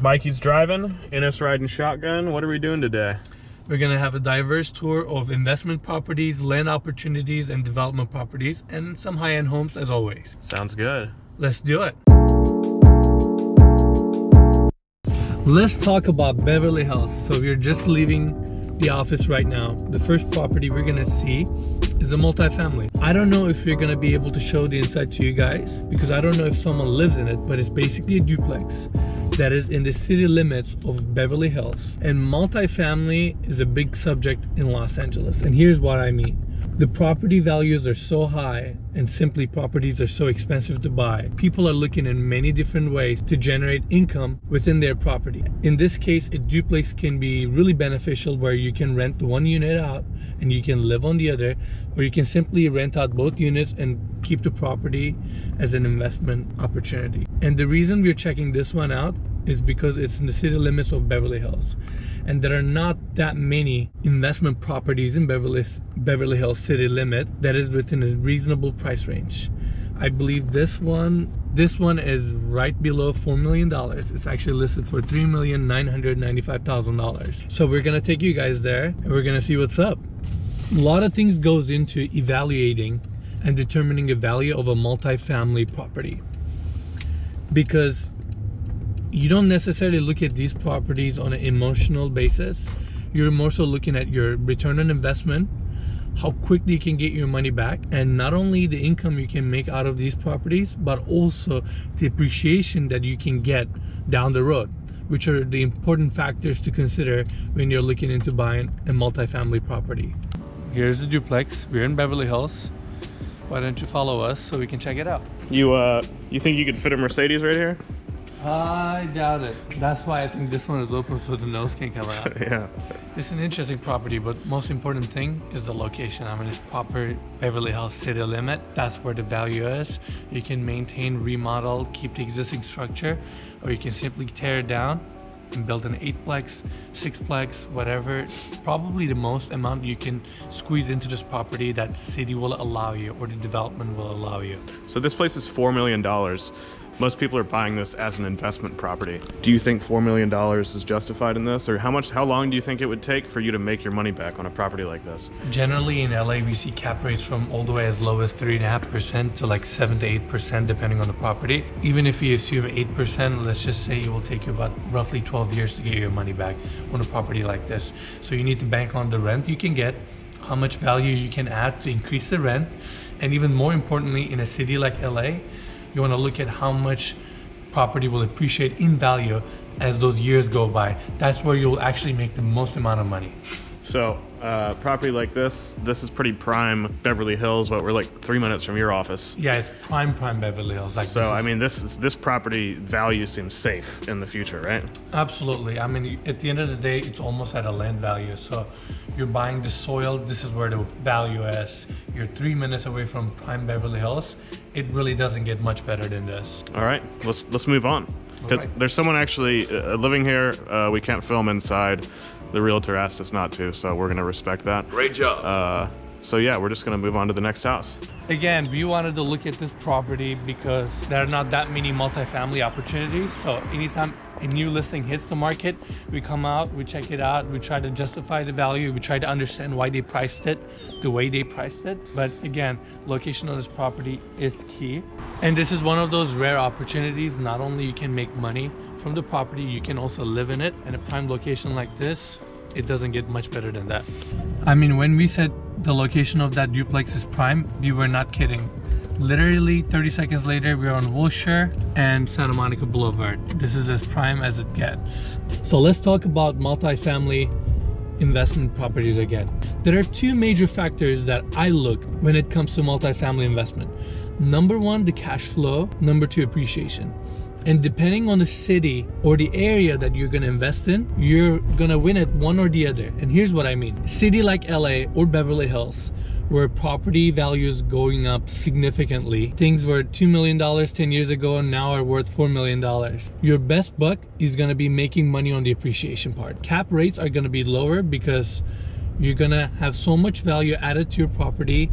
Mikey's driving, Enos riding shotgun. What are we doing today? We're gonna have a diverse tour of investment properties, land opportunities, and development properties, and some high-end homes as always. Sounds good. Let's do it. Let's talk about Beverly Hills. So if you're just leaving the office right now, the first property we're gonna see is a multifamily. I don't know if we're gonna be able to show the inside to you guys because I don't know if someone lives in it, but it's basically a duplex that is in the city limits of Beverly Hills. And multifamily is a big subject in Los Angeles. And here's what I mean. The property values are so high and simply properties are so expensive to buy. People are looking in many different ways to generate income within their property. In this case, a duplex can be really beneficial where you can rent one unit out and you can live on the other, or you can simply rent out both units and keep the property as an investment opportunity. And the reason we're checking this one out is because it's in the city limits of Beverly Hills. And there are not that many investment properties in Beverly Hills city limit that is within a reasonable price range. I believe this one is right below $4 million. It's actually listed for $3,995,000. So we're gonna take you guys there and we're gonna see what's up. A lot of things goes into evaluating and determining the value of a multifamily property, because you don't necessarily look at these properties on an emotional basis. You're more so looking at your return on investment, how quickly you can get your money back, and not only the income you can make out of these properties, but also the appreciation that you can get down the road, which are the important factors to consider when you're looking into buying a multifamily property. Here's the duplex. We're in Beverly Hills. Why don't you follow us so we can check it out? You think you could fit a Mercedes right here? I doubt it. That's why I think this one is open so the nose can come out. Yeah. It's an interesting property, but most important thing is the location. I mean, it's proper Beverly Hills city limit. That's where the value is. You can maintain, remodel, keep the existing structure, or you can simply tear it down and build an 8-plex, 6-plex, whatever. Probably the most amount you can squeeze into this property that city will allow you, or the development will allow you. So this place is $4 million. Most people are buying this as an investment property. Do you think $4 million is justified in this? Or how long do you think it would take for you to make your money back on a property like this? Generally in LA, we see cap rates from all the way as low as 3.5% to like 7 to 8% depending on the property. Even if you assume 8%, let's just say it will take you about roughly 12 years to get your money back on a property like this. So you need to bank on the rent you can get, how much value you can add to increase the rent, and even more importantly, in a city like LA, you want to look at how much property will appreciate in value as those years go by. That's where you'll actually make the most amount of money. So property like this is pretty prime Beverly Hills. What, we're like 3 minutes from your office. Yeah, it's prime Beverly Hills. Like, so I mean, this property value seems safe in the future, right? Absolutely. I mean, at the end of the day, it's almost at a land value. So you're buying the soil. This is where the value is. You're 3 minutes away from prime Beverly Hills. It really doesn't get much better than this. All right, let's move on, because there's someone actually living here. We can't film inside. The realtor asked us not to, so we're gonna respect that. Great job. So yeah, we're just gonna move on to the next house. Again, we wanted to look at this property because there are not that many multifamily opportunities. So anytime a new listing hits the market, we come out, we check it out, we try to justify the value, we try to understand why they priced it the way they priced it. But again, location of this property is key. And this is one of those rare opportunities. Not only you can make money from the property, you can also live in it. And a prime location like this, it doesn't get much better than that. I mean, when we said the location of that duplex is prime, we were not kidding. Literally 30 seconds later, we're on Wilshire and Santa Monica Boulevard. This is as prime as it gets. So let's talk about multifamily investment properties again. There are two major factors that I look when it comes to multifamily investment. Number one, the cash flow. Number two, appreciation. And depending on the city or the area that you're gonna invest in, you're gonna win at one or the other. And here's what I mean. City like LA or Beverly Hills, where property values going up significantly. Things were $2 million 10 years ago and now are worth $4 million. Your best buck is gonna be making money on the appreciation part. Cap rates are gonna be lower because you're gonna have so much value added to your property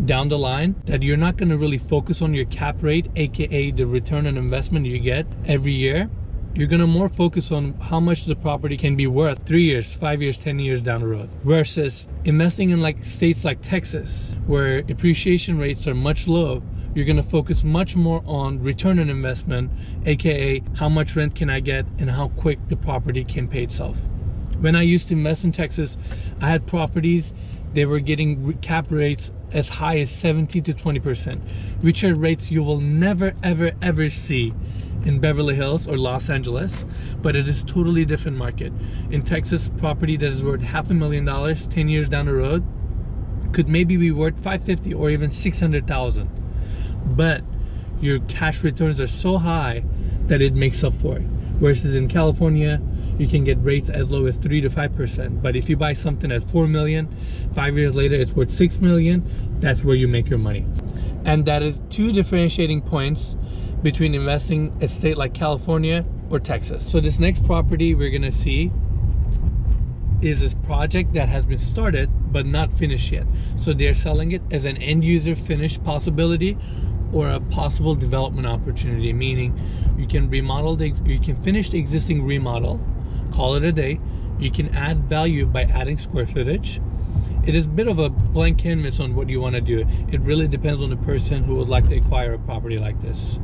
down the line that you're not going to really focus on your cap rate, aka the return on investment you get every year. you're gonna more focus on how much the property can be worth 3 years, 5 years, 10 years down the road, versus investing in like states like Texas, where appreciation rates are much low. You're gonna focus much more on return on investment, aka how much rent can I get and how quick the property can pay itself. When I used to invest in Texas, I had properties, they were getting cap rates as high as 17 to 20%, which are rates you will never ever see in Beverly Hills or Los Angeles, but it is totally different market. In Texas, property that is worth $500,000 10 years down the road could maybe be worth $550,000 or even $600,000, but your cash returns are so high that it makes up for it. Versus in California, you can get rates as low as 3 to 5%, but if you buy something at $4 million, 5 years later it's worth $6 million, that's where you make your money. And that is two differentiating points between investing in a state like California or Texas. So this next property we're gonna see is this project that has been started but not finished yet. So they're selling it as an end user finished possibility or a possible development opportunity, meaning you can remodel you can finish the existing remodel, call it a day. You can add value by adding square footage. It is a bit of a blank canvas on what you want to do. It really depends on the person who would like to acquire a property like this.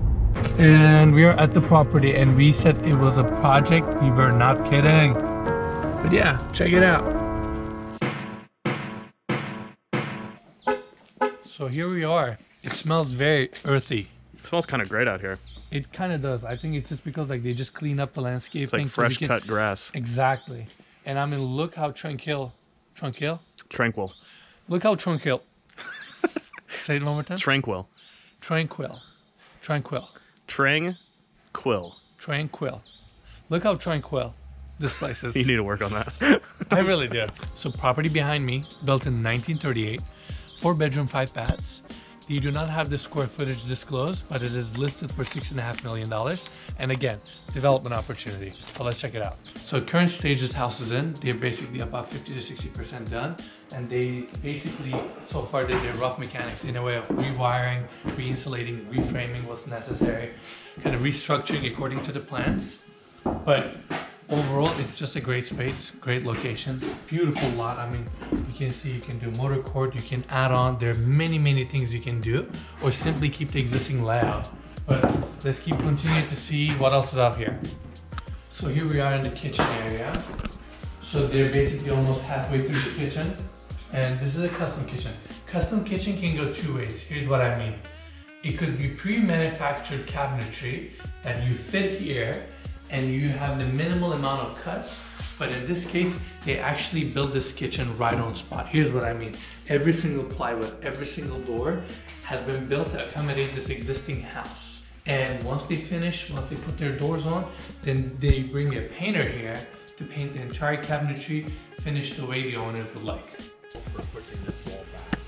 And we are at the property and we said it was a project. We were not kidding. But yeah, check it out. So here we are. It smells very earthy. It smells kind of great out here. It kind of does. I think it's just because like they just clean up the landscaping. It's like fresh cut grass. Exactly. And I mean, look how tranquil. Look how tranquil. Say it one more time. Tranquil. Look how tranquil this place is. You need to work on that. I really do. So property behind me, built in 1938, 4-bedroom, 5 baths. You do not have the square footage disclosed, but it is listed for $6.5 million. And again, development opportunity. So let's check it out. So current stage this house is in, they're basically about 50 to 60% done. And they basically, so far they did rough mechanics in a way of rewiring, re-insulating, reframing what's necessary, kind of restructuring according to the plans. But overall, it's just a great space, great location, beautiful lot. I mean, you can see you can do motor court, you can add on. There are many things you can do, or simply keep the existing layout. But let's keep continuing to see what else is out here. So here we are in the kitchen area. So they're basically almost halfway through the kitchen. And this is a custom kitchen. Custom kitchen can go two ways. Here's what I mean. It could be pre-manufactured cabinetry that you fit here and you have the minimal amount of cuts, but in this case, they actually built this kitchen right on spot. Here's what I mean. Every single plywood, every single door has been built to accommodate this existing house. And once they finish, once they put their doors on, then they bring a painter here to paint the entire cabinetry, finished the way the owners would like. For pushing this wall back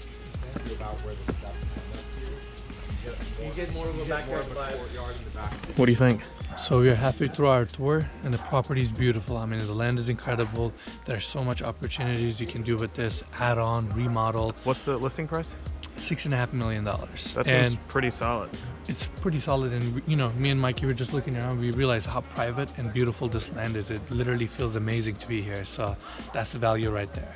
to about where the steps end up to. You get more of a backyard courtyard in the back. What do you think? So we're halfway through our tour and the property is beautiful. I mean, the land is incredible. There's so much opportunities you can do with this, add on, remodel. What's the listing price? $6.5 million. That seems pretty solid. It's pretty solid, and you know, me and Mikey were just looking around. We realized how private and beautiful this land is. It literally feels amazing to be here. So that's the value right there.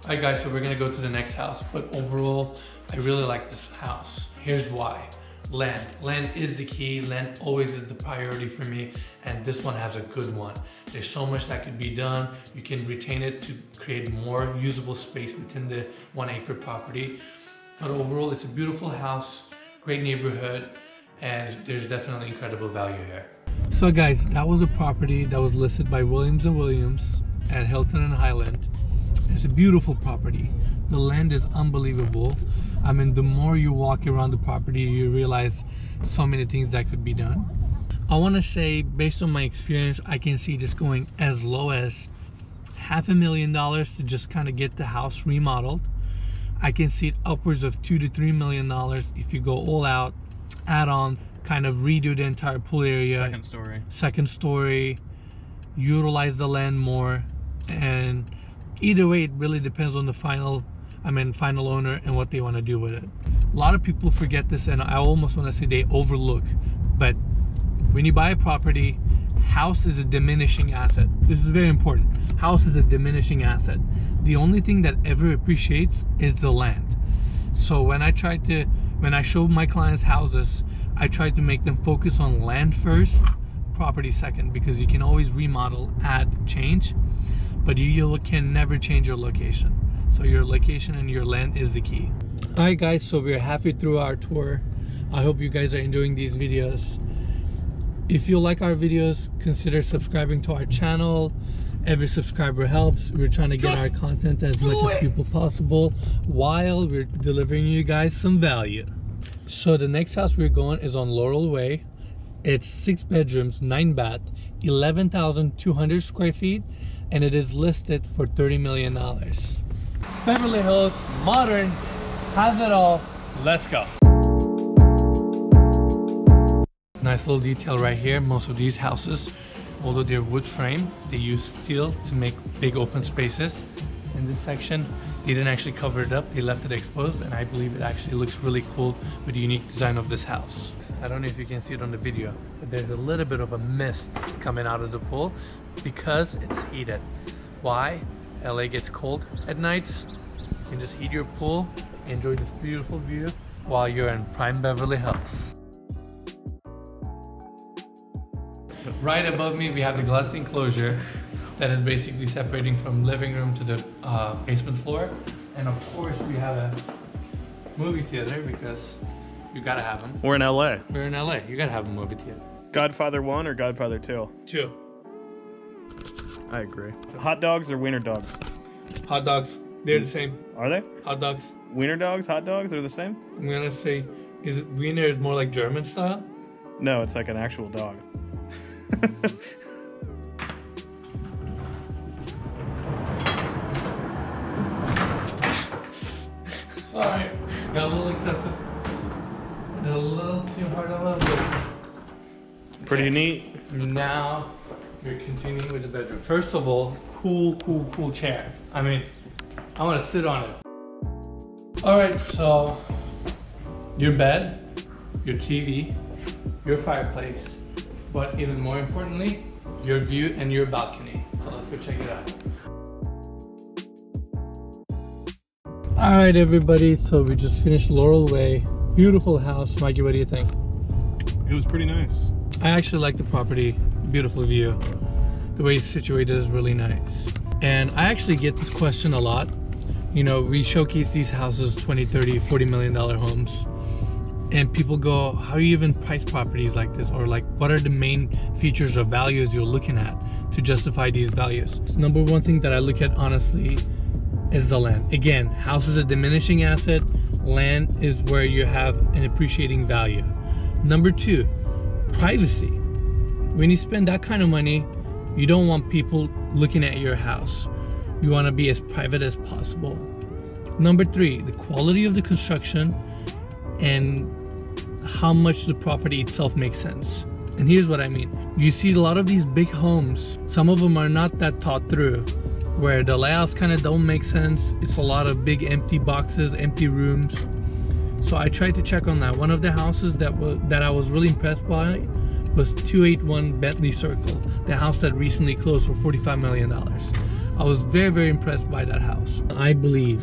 All right guys, so we're gonna go to the next house, but overall, I really like this house. Here's why. Land. Land is the key. Land always is the priority for me, and this one has a good one. There's so much that could be done. You can retain it to create more usable space within the 1 acre property. But overall, it's a beautiful house, great neighborhood, and there's definitely incredible value here. So guys, that was a property that was listed by Williams & Williams at Hilton and Highland. It's a beautiful property. The land is unbelievable. I mean, the more you walk around the property, you realize so many things that could be done. I want to say, based on my experience, I can see this going as low as $500,000 to just kind of get the house remodeled. I can see it upwards of $2 to $3 million if you go all out, add on, kind of redo the entire pool area. Second story, utilize the land more, and either way, it really depends on the final owner and what they want to do with it. A lot of people forget this, and I almost want to say they overlook, but when you buy a property, house is a diminishing asset. This is very important. House is a diminishing asset. The only thing that ever appreciates is the land. So when I show my clients houses, I try to make them focus on land first, property second, because you can always remodel, add, change, but you can never change your location. So your location and your land is the key. All right guys, so we're halfway through our tour. I hope you guys are enjoying these videos. If you like our videos, consider subscribing to our channel. Every subscriber helps. We're trying to get our content as much as people possible while we're delivering you guys some value. So the next house we're going is on Laurel Way. It's 6 bedrooms, 9 bath, 11,200 square feet, and it is listed for $30 million. Beverly Hills, modern, has it all. Let's go. Nice little detail right here. Most of these houses, although they're wood frame, they use steel to make big open spaces. In this section, they didn't actually cover it up, they left it exposed, and I believe it actually looks really cool with the unique design of this house. I don't know if you can see it on the video, but there's a little bit of a mist coming out of the pool because it's heated. Why? LA gets cold at nights. You can just heat your pool, enjoy this beautiful view while you're in prime Beverly Hills. Right above me, we have the glass enclosure that is basically separating from living room to the basement floor. And of course, we have a movie theater because you gotta have them. We're in LA. We're in LA. You gotta have a movie theater. Godfather 1 or Godfather 2? 2. I agree. Hot dogs or wiener dogs? Hot dogs. They're the same. Are they? Hot dogs. Wiener dogs, hot dogs are the same? I'm gonna say, is it wiener is more like German style? No, it's like an actual dog. Sorry, got a little excessive. A little too hard of a. Pretty neat. Now we're continuing with the bedroom. First of all, cool chair. I mean, I want to sit on it. All right, so your bed, your TV, your fireplace, but even more importantly, your view and your balcony. So let's go check it out. All right, everybody, so we just finished Laurel Way. Beautiful house. Mikey, what do you think? It was pretty nice. I actually like the property. Beautiful view. The way it's situated is really nice. And I actually get this question a lot. You know, we showcase these houses, 20, 30, $40 million homes. And people go, how do you even price properties like this? Or like, what are the main features or values you're looking at to justify these values? Number one thing that I look at honestly is the land. Again, house is a diminishing asset. Land is where you have an appreciating value. Number two, privacy. When you spend that kind of money, you don't want people looking at your house. You want to be as private as possible. Number three, the quality of the construction and how much the property itself makes sense. And here's what I mean. You see a lot of these big homes, some of them are not that thought through, where the layouts kind of don't make sense. It's a lot of big empty boxes, empty rooms. So I tried to check on that. One of the houses that I was really impressed by was 281 Bentley Circle, the house that recently closed for $45 million. I was very impressed by that house. I believe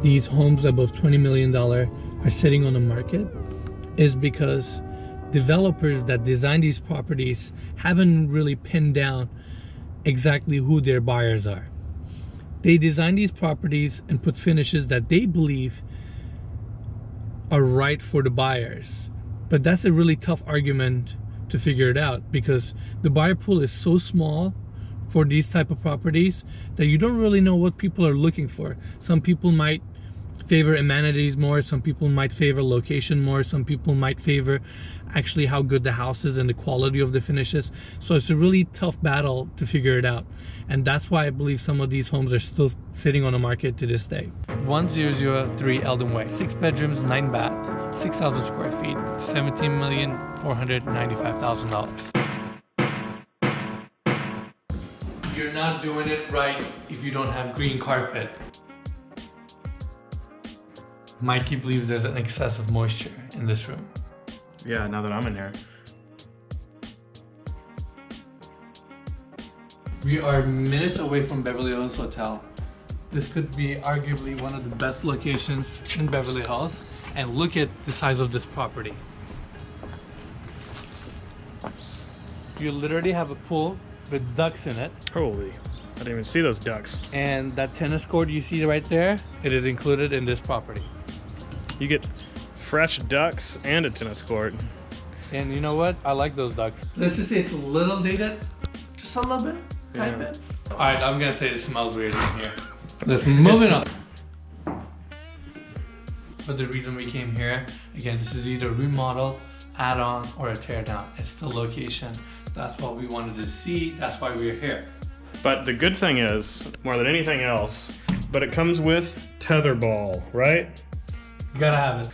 these homes above $20 million are sitting on the market is because developers that design these properties haven't really pinned down exactly who their buyers are. They design these properties and put finishes that they believe are right for the buyers. But that's a really tough argument to figure it out because the buyer pool is so small for these type of properties that you don't really know what people are looking for. Some people might favor amenities more, some people might favor location more, some people might favor actually how good the house is and the quality of the finishes. So it's a really tough battle to figure it out. And that's why I believe some of these homes are still sitting on the market to this day. 1003 Eldon Way, 6 bedrooms, 9 bath, 6,000 square feet, $17,495,000. You're not doing it right if you don't have green carpet. Mikey believes there's an excess of moisture in this room. Yeah, now that I'm in here. We are minutes away from Beverly Hills Hotel. This could be arguably one of the best locations in Beverly Hills. And look at the size of this property. You literally have a pool with ducks in it. Holy, I didn't even see those ducks. And that tennis court you see right there, it is included in this property. You get fresh ducks and a tennis court. And you know what? I like those ducks. Let's just say it's a little dated. Just a little bit. Tiny bit. Alright, I'm gonna say it smells weird in here. Let's move it on. But the reason we came here, again, this is either a remodel, add-on, or a tear down. It's the location. That's what we wanted to see. That's why we're here. But the good thing is, more than anything else, but it comes with tetherball, right? You gotta have it.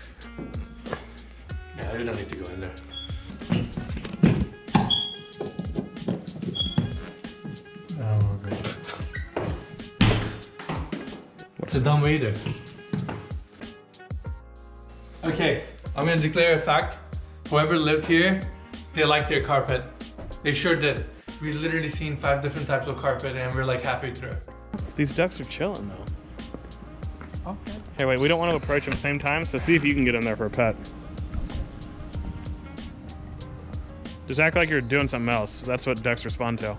Yeah, we don't need to go in there. Oh, great. It's a dumb waiter. Okay, I'm gonna declare a fact. Whoever lived here, they liked their carpet. They sure did. We literally seen 5 different types of carpet and we're like halfway through. These ducks are chilling though. Okay. Hey, wait, we don't want to approach them same time, so see if you can get in there for a pet. Just act like you're doing something else. That's what ducks respond to.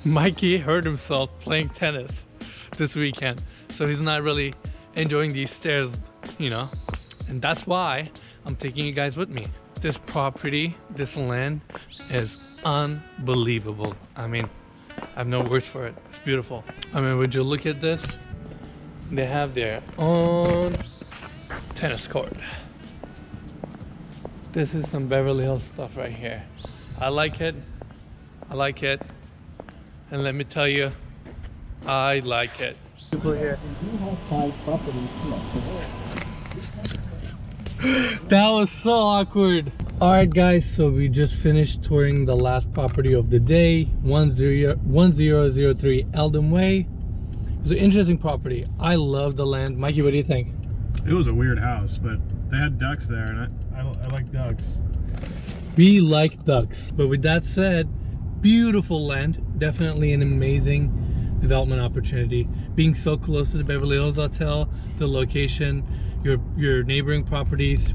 Mikey hurt himself playing tennis this weekend, so he's not really enjoying these stairs, you know, and that's why I'm taking you guys with me. This property, this land is unbelievable. I mean, I have no words for it. It's beautiful. I mean, would you look at this? They have their own tennis court. This is some Beverly Hills stuff right here. I like it. I like it. And let me tell you, I like it. People here. That was so awkward. Alright guys, so we just finished touring the last property of the day, 1003 Eldon Way. It's an interesting property. I love the land. Mikey, what do you think? It was a weird house, but they had ducks there, and I like ducks. We like ducks. But with that said, beautiful land. Definitely an amazing development opportunity. Being so close to the Beverly Hills Hotel, the location, your neighboring properties,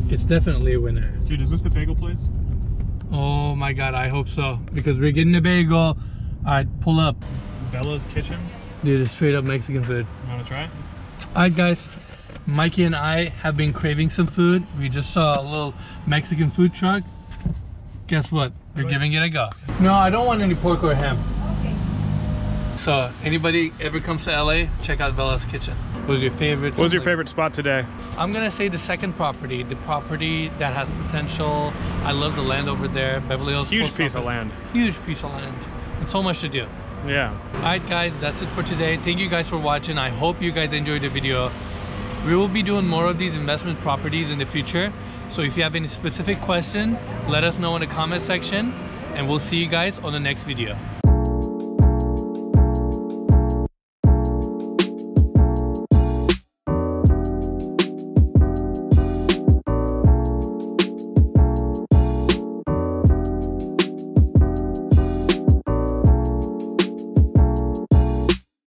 it's definitely a winner. Dude, is this the bagel place? Oh my god, I hope so. Because we're getting a bagel. Alright, pull up. Bella's Kitchen? Dude, it's straight up Mexican food. You wanna try it? Alright guys, Mikey and I have been craving some food. We just saw a little Mexican food truck. Guess what? We're giving it a go. No, I don't want any pork or ham. Okay. So, anybody ever comes to LA, check out Bella's Kitchen. What was your favorite? What was your favorite spot today? I'm gonna say the second property, the property that has potential. I love the land over there, Beverly Hills. Huge piece of land. Huge piece of land. And so much to do. Yeah. Alright guys, that's it for today. Thank you guys for watching. I hope you guys enjoyed the video. We will be doing more of these investment properties in the future. So if you have any specific question, let us know in the comment section, and we'll see you guys on the next video.